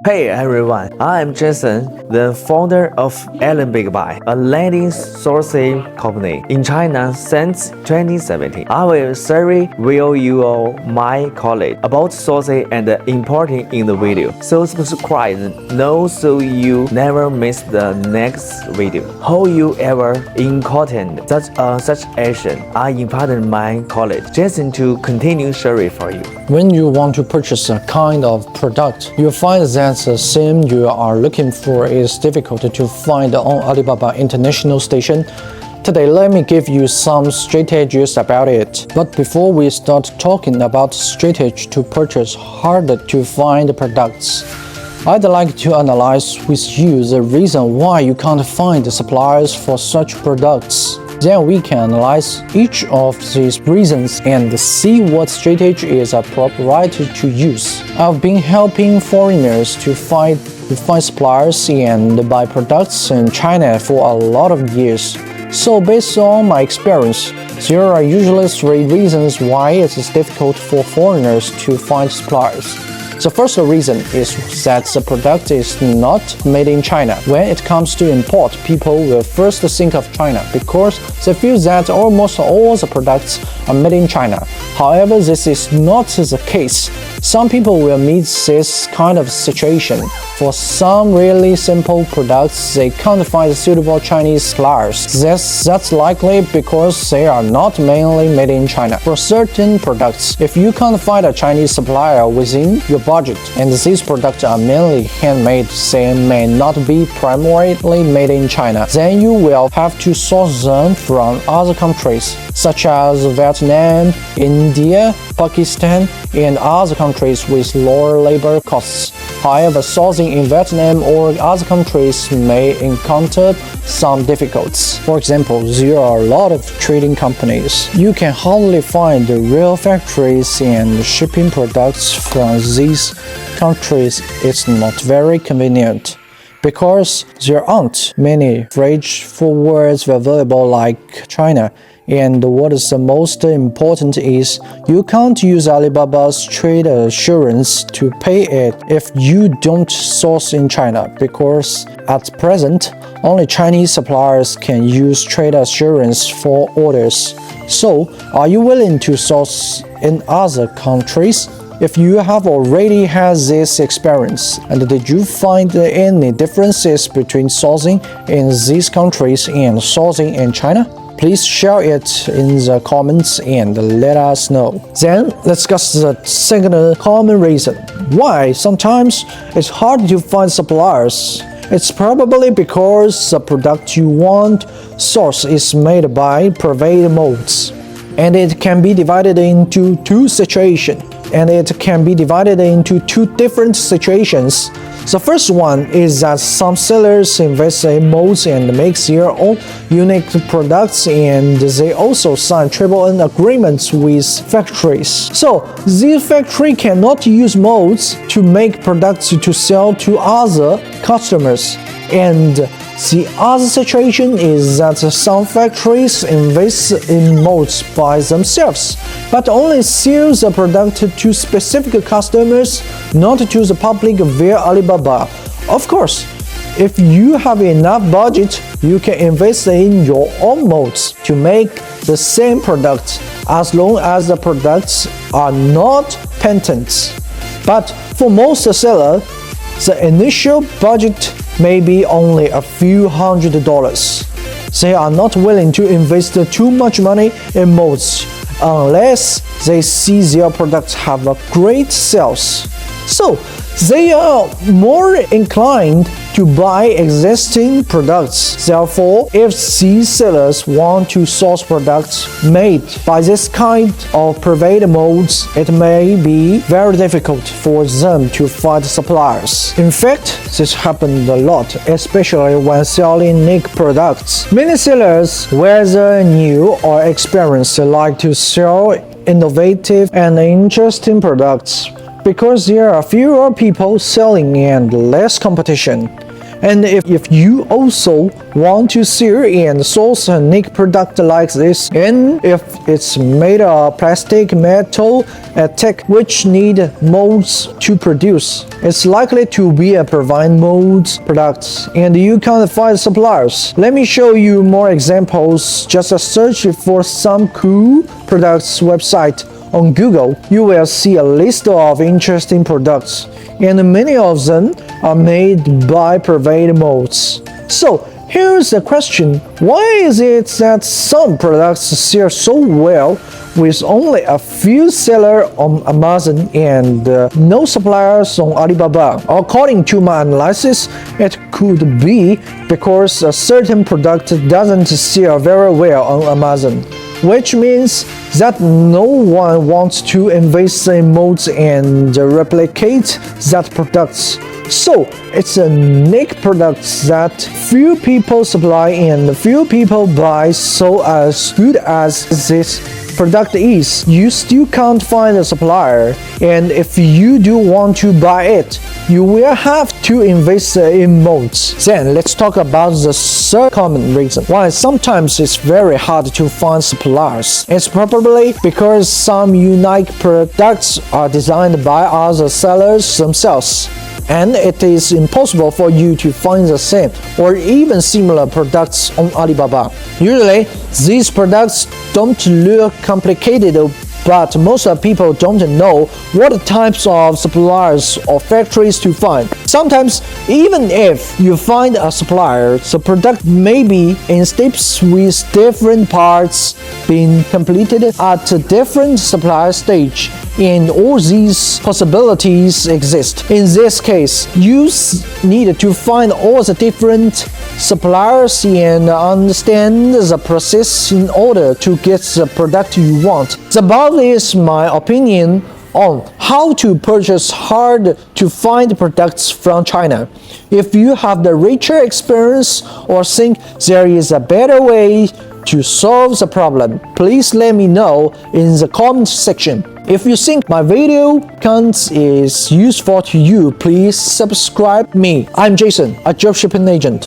Hey everyone, I'm Jason, the founder of Allen Big Buy, a leading sourcing company in China since 2017. I will share with you all my knowledge about sourcing and importing in the video. So subscribe now so you never miss the next video. How you ever in content such action I imparted my knowledge. Jason to continue sharing for you. When you want to purchase a kind of product, you find that the same you are looking for is difficult to find on Alibaba International Station. Today, let me give you some strategies about it. But before we start talking about strategy to purchase harder to find products, I'd like to analyze with you the reason why you can't find suppliers for such products. Then we can analyze each of these reasons and see what strategy is appropriate to use. I've been helping foreigners to find suppliers and buy products in China for a lot of years. So based on my experience, there are usually three reasons why it is difficult for foreigners to find suppliers. The first reason is that the product is not made in China. When it comes to import, people will first think of China because they feel that almost all the products are made in China. However, this is not the case. Some people will meet this kind of situation. For some really simple products, they can't find suitable Chinese suppliers. That's likely because they are not mainly made in China. For certain products, if you can't find a Chinese supplier within your budget, and these products are mainly handmade, they may not be primarily made in China, then you will have to source them from other countries, such as Vietnam, India, Pakistan, and other countries with lower labor costs. However, sourcing in Vietnam or other countries may encounter some difficulties. For example, there are a lot of trading companies. You can hardly find the real factories and shipping products from these countries. It's not very convenient because there aren't many freight forwards available like China. And what is the most important is you can't use Alibaba's trade assurance to pay it if you don't source in China, because at present, only Chinese suppliers can use trade assurance for orders. So, are you willing to source in other countries? If you have already had this experience, and did you find any differences between sourcing in these countries and sourcing in China? Please share it in the comments and let us know. Then let's discuss the second common reason why sometimes it's hard to find suppliers. It's probably because the product you want source is made by private modes, and it can be divided into two situations. The first one is that some sellers invest in molds and make their own unique products, and they also sign triple-N agreements with factories. So, these factories cannot use molds to make products to sell to other customers. And the other situation is that some factories invest in molds by themselves, but only sell the product to specific customers, not to the public via Alibaba. Of course, if you have enough budget, you can invest in your own molds to make the same product, as long as the products are not patents. But for most sellers, the initial budget may be only a few $100s. They are not willing to invest too much money in molds unless they see their products have a great sales. So they are more inclined to buy existing products. Therefore, if these sellers want to source products made by this kind of private molds, it may be very difficult for them to find suppliers. In fact, this happened a lot, especially when selling unique products. Many sellers, whether new or experienced, like to sell innovative and interesting products because there are fewer people selling and less competition. And if you also want to sell and source a unique product like this, and if it's made of plastic, metal, tech which need molds to produce, it's likely to be a provide molds products, and you can't find suppliers. Let me show you more examples. Just search for some cool products website on Google. You will see a list of interesting products, and many of them are made by private molds. So here's the question: why is it that some products sell so well with only a few sellers on Amazon and no suppliers on Alibaba? According to my analysis, it could be because a certain product doesn't sell very well on Amazon, which means that no one wants to invest in molds and replicate that products. So it's a unique product that few people supply and few people buy. So as good as this product is, you still can't find a supplier, and if you do want to buy it, you will have to invest in molds. Then let's talk about the third common reason why sometimes it's very hard to find suppliers. It's probably because some unique products are designed by other sellers themselves, and it is impossible for you to find the same or even similar products on Alibaba. Usually, these products don't look complicated, but most people don't know what types of suppliers or factories to find. Sometimes, even if you find a supplier, the product may be in steps with different parts being completed at a different supplier stage, and all these possibilities exist. In this case, you need to find all the different suppliers and understand the process in order to get the product you want. The above is my opinion on how to purchase hard to find products from China. If you have the richer experience or think there is a better way to solve the problem, please let me know in the comment section. If you think my video content is useful to you, please subscribe me. I'm Jason, a dropshipping agent.